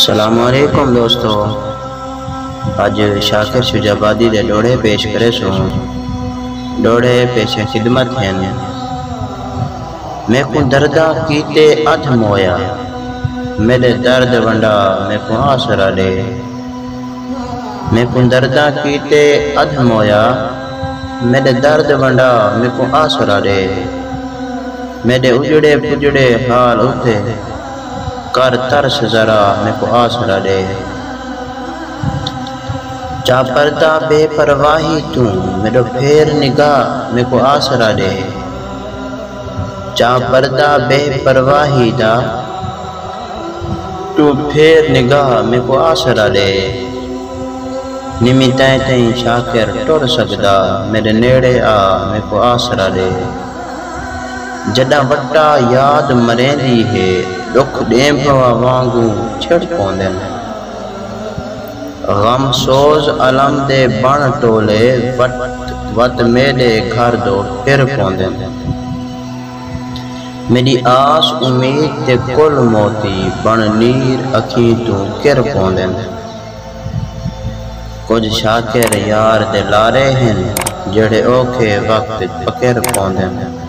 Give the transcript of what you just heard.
السلام علیکم دوستو، اج شاکر شجابادی دے ڈوڑے پیش کرے سوں۔ ڈوڑے پیش خدمت ہیں۔ میں کو دردہ کیتے ادھ مویا، میرے درد ونڈا میں کو آسرا دے۔ میں کو دردہ کیتے ادھ مویا، میرے درد ونڈا میں کو آسرا دے۔ میرے اجڑے پجڑے حال اٹھے، کر ترس ذرا میں کو آسرا دے۔ چا پردہ بے پرواہی تو میرے پھیر نگاہ میں کو آسرا دے۔ چا پردہ بے پرواہی دا تو پھیر نگاہ میں کو آسرا دے۔ نمی تائیں تائیں شاکر ٹر سکدا، میرے نیڑے آ میں کو آسرا دے۔ جڈا وٹا یاد مریں دی ہے، دکھ ڈیم پوا وانگوں چھڑ پوندن۔ غم سوز علم دے بن ٹولے، وط میرے گھر دو پھر پوندن۔ میری آس امید تے کل موتی، بن نیر اکھیں تو کر پوندن۔ کچھ شاکر یار دے لارے ہیں، جڑے اوکھے وقت پکر پوندن۔